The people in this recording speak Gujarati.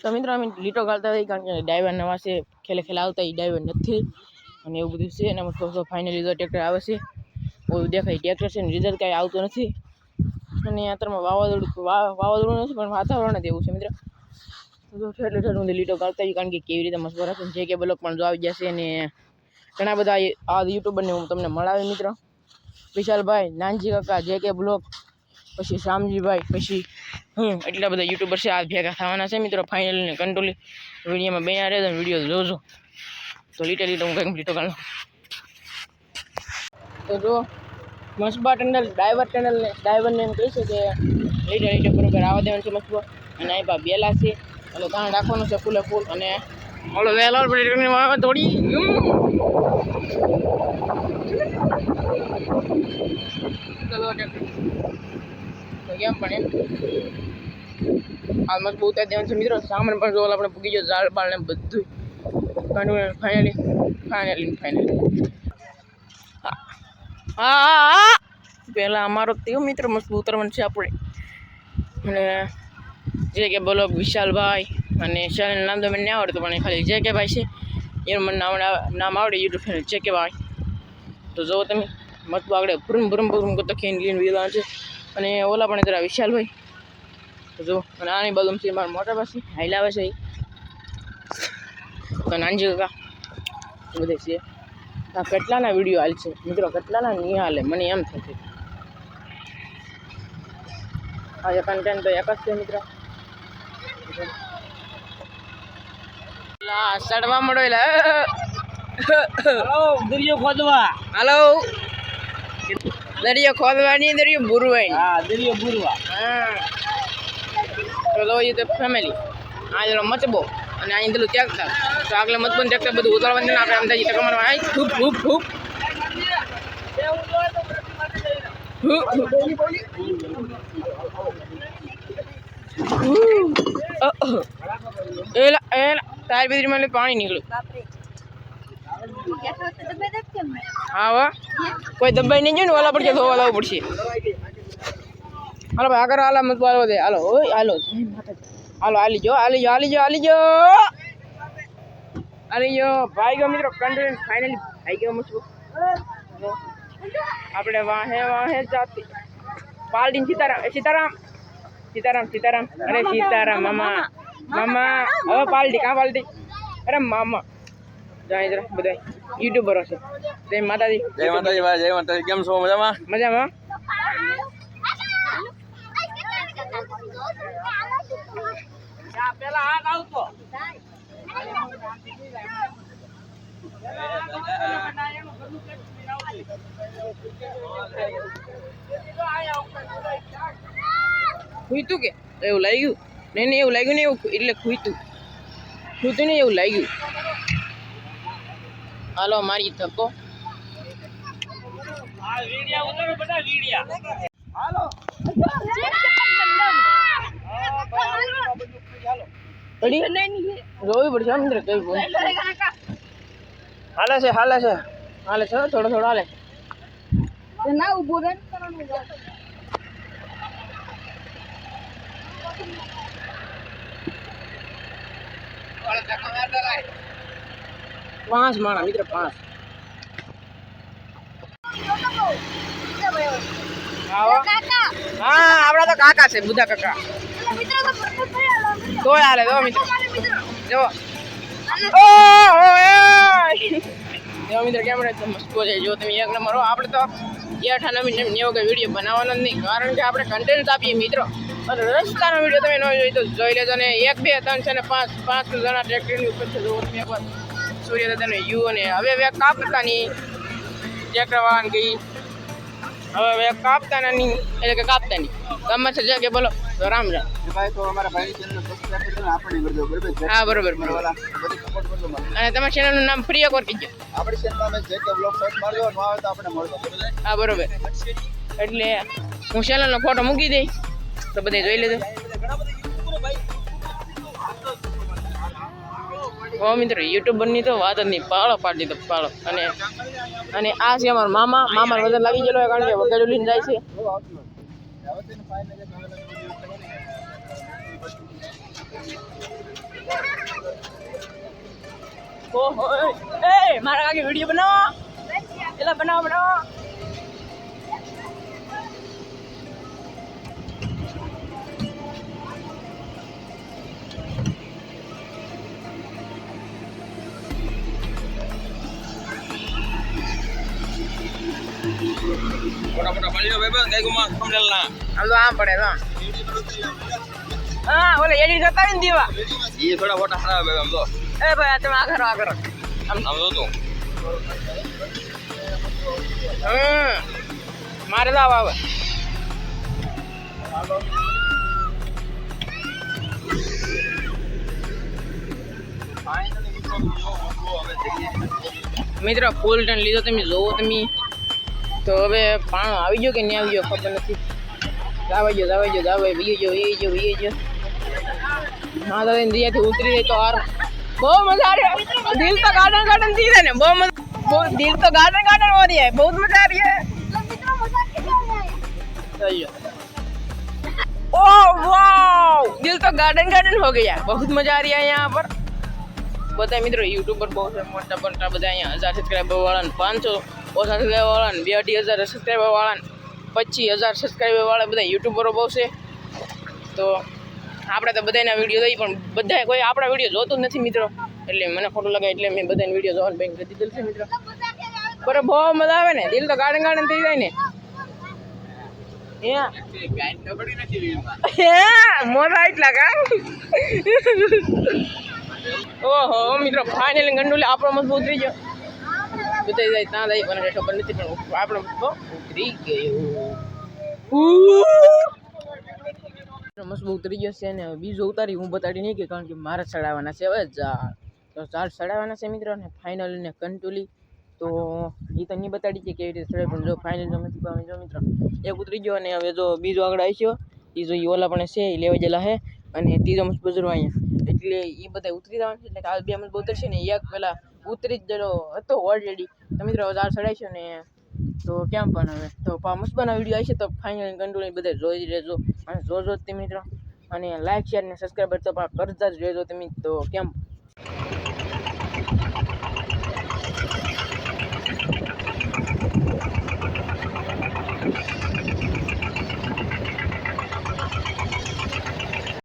તો મિત્રો અમે લીટો ગાળતા હોય કારણ કે ડ્રાઈવર નવા છે ખેલે આવતા એ ડ્રાઈવર નથી અને એવું બધું છે અને તો ફાઇનલી તો ટ્રેક્ટર આવે છે એવું દેખાય ટ્રેક્ટર છે ને રિઝલ્ટ કાંઈ આવતું નથી અને અત્યારમાં વાવાઝોડું નથી પણ વાતાવરણ જ એવું છે મિત્રો તો એટલે હું લીટો ગાળતા હોય કારણ કે કેવી રીતે મસ્ત રાખે જે કે બ્લોક પણ જો આવી જશે અને ઘણા બધા આ યુટ્યુબરને હું તમને મળાવી મિત્રો વિશાલભાઈ નાનજી કાકા જે કે બ્લોક પછી શામજીભાઈ પછી એટલા બધા યુટ્યુબર છે આ ભેગા થવાના છે મિત્રો ફાઇનલી ને કંટ્રોલી વિડીયોમાં બન્યા રહે વિડીયો જોજો તો લીટે હું કંઈક લીટો ગાળો તો જો મસબા ટનલ ડ્રાઈવરને એમ કહીશું કે લીટે બરોબર આવવા દેવાનું છે મસબા અને અહીં પા બેલા છે એટલે ત્યાં રાખવાનું છે ફૂલે ફૂલ અને ઓલો વહેલો થોડી કેમ પણ એમ હાલ મજબૂત ઉતારી દેવાનું છે મિત્રો સામાન પણ જો આપણે પૂગી ગયો ઝાડ બાળ ને બધું ફાઇનલી હા પહેલાં અમારો તે મિત્ર મસ્ત ઉતરવાનું છે આપણે અને જે કે બોલો વિશાલભાઈ અને ચેનલ નામ તો મને નહીં આવડતું પણ ખાલી જે કે ભાઈ છે એનું મને નામ આવડે યુટ્યુબ ચેનલ જે કે ભાઈ તો જો તમે મસ્ત આગળ ભૂરમ કરતો ખેન લઈને વેલા છે અને ઓલા પણ જરા વિશાલભાઈ તો જો અને આની બાજુ છે મારા મોટા પાસે હાઈલ આવે છે તો નાનજી કાકા બધે છે આ કેટલાના વિડીયો હાલ છે મિત્રો કેટલાના નહીં હાલે મને એમ થશે આજે કન્ટેન્ટ તો એક જ છે મિત્રો સડવા મળો દરિયો ખોદવા હાલો દરિયો ખોદવાની દરિયો બુરવાઈ દરિયો બુરવા તો લો એ તો ફેમિલી આ જરો મચબો અને અહીં પેલું ત્યાગતા તો આગળ મતબન ત્યાગતા બધું ઉતારવાનું આપણે અમદાજી ટકામાં આવી ખૂબ ખૂબ ખૂબ એલા તાર બેદરીમાં પાણી નીકળ્યું હા વા કોઈ દબાઈ નહીં જોયું ને વાલા પડશે ધોવા લાવવું પડશે હાલો ભાઈ આગળ હાલા મત હાલો દે હાલો ઓય હાલો હાલી જો ભાઈ ગયો મિત્રો કન્ટેન્ટ ફાઇનલી ભાઈ ગયો મસ્ત આપણે વાહે જાતી પાલડી સીતારામ અરે સીતારામ મામા હવે પાલડી કાં પાલડી અરે મામા જાય જરા બધા યુટ્યુબરો છે જય માતાજી ભાઈ જય માતાજી કેમ છો મજામાં પેલા હાથ આવતો ખુઈતું કે એવું લાગ્યું નહીં એવું લાગ્યું ને એવું એટલે ખુઈતું ને એવું લાગ્યું હાલો મારી થકો જોવી પડશે મિત્ર કઈ હાલે છે થોડો હાલે ના ઉભો રહે પાંચ માણા મિત્ર 5 હા આપડા તો કાકા છે બુધા કાકા તો હાલે જો મિત્ર જો મિત્ર કેમેરા તો મસ્ત છે જો તમે એક નંબર આપણે તો 98 નેવો કે વિડીયો બનાવવાનો જ નહીં કારણ કે આપણે કન્ટેન્ટ આપીએ મિત્રો અને રસ્તાનો વિડીયો તમે ન જોઈ તો જોઈ લેજો ને 1 2 3 છે ને 5 જણા ટ્રેક્ટરની ઉપર છે જો તમે એકવાર સૂર્યદાદાનો યુ અને હવે કાપતા નહીં ટ્રેક્ટર વાહન ગઈ હવે કાપતા નહીં એટલે કે કાપતા નહીં તમે છે જે કે બોલો તો રામ ભાઈ તો અમારા ભાઈ ચેનલ સબસ્ક્રાઇબ કરજો આપણે કરજો બરોબર હા બરોબર બધી સપોર્ટ કરજો અને તમારા ચેનલનું નામ ફ્રી એકવાર કીજો આપણી ચેનલમાં જે કે બ્લોગ સર્ચ મારજો ન આવે તો આપણે મળજો હા બરોબર એટલે હું ચેનલનો ફોટો મૂકી દઈશ તો બધે જોઈ લેજો ઓ મિત્ર યુટ્યુબરની તો વાત જ નહીં પાળો પાડી દીધો પાળો અને આ છે અમારા મામા વજન લાગી ગયેલો કારણ કે વગેરે લઈને જાય છે ઓહો એ મારા કાકી વિડીયો બનાવો એલા બનાવો બનાવો મોટા મોટા પાડી ભાઈ ભાઈ કઈ ગુમા થંબનેલ ના આમ તો આમ પડે હા ઓલે એડિટ કરતા હોય ને દીવા એ થોડા મોટા ખરાબ ભાઈ આમ તો એ ભાઈ તમે આ કરો આમ તો મારે તો આવે મિત્રો ફૂલ ટન લીધો તમે જોવો તમે તો હવે પાણો આવી ગયો કે નહીં આવી ગયો ખબર નથી જાવાઈ ગયો હા તો ઇન્ડિયાથી ઉતરી જાય તો યાર બહુ મજા आ रही है दिल तो गार्डन थी ने बहू मजा दिल तो गार्डन हो रही है बहुत मजा आ रही है ओह वाओ दिल तो गार्डन हो गया बहुत मजा आ रही है यहाँ पर બધા મિત્રો યુટ્યુબર બહુ છે મોટા મોટા બધા અહીંયા 1000 સબસ્ક્રાઈબર વાળા ને 500 ઓછા સબસ્ક્રાઈબર વાળા ને 2-2,000 સબસ્ક્રાઈબર વાળા ને 25,000 સબસ્ક્રાઈબર વાળા બધા યુટ્યુબરો બહુ છે તો આપણે તો બધાના વિડીયો જોઈ પણ બધા કોઈ આપણા વિડીયો જોતું જ નથી મિત્રો એટલે મને ખોટું લાગે એટલે મેં બધાને વિડીયો જોવાનું બેંક કરી દીધું છે મિત્રો પર બહુ મજા આવે ને દિલ તો ગાર્ડન થઈ જાય ને મોટા એટલા કા ઓહો મિત્રો ફાઇનલી ગંડુલે આપણો મજબૂત થઈ ગયો બતાવી જાય ત્યાં જાય મને ખબર નથી પણ આપણો ઉતરી ગયો મજબૂત ઉતરી ગયો છે ને બીજો ઉતારી હું બતાડી નહીં કે કારણ કે મારે ચડાવવાના છે હવે ઝાડ ચડાવવાના છે મિત્રો ને ફાઇનલી ને કંટુલી તો એ તો નહીં બતાડી છે કેવી રીતે ચડે પણ જો ફાઇનલ નથી પામે જો મિત્રો એક ઉતરી ગયો અને હવે જો બીજો આગળ આવી ગયો એ જો ઓલા પણ છે એ લેવા ગયેલા છે અને ત્રીજો મસ્ત બજરો અહીંયા એટલે એ બધા ઉતરી જવાનું છે એટલે આ બે મસ્ત ઉતરશે ને એક પેલા ઉતરી જ ગયેલો હતો ઓલરેડી તો મિત્રો ઝાડ ચડાવીશું ને તો કેમ પણ હવે તો મસ્ત બના વિડીયો આવશે તો ફાઇનલ કંટ્રોલ બધા જોઈ રહેજો અને જોજો જ તે મિત્રો અને લાઈક શેર ને સબસ્ક્રાઈબર તો કરતા જ રહેજો તમે તો કેમ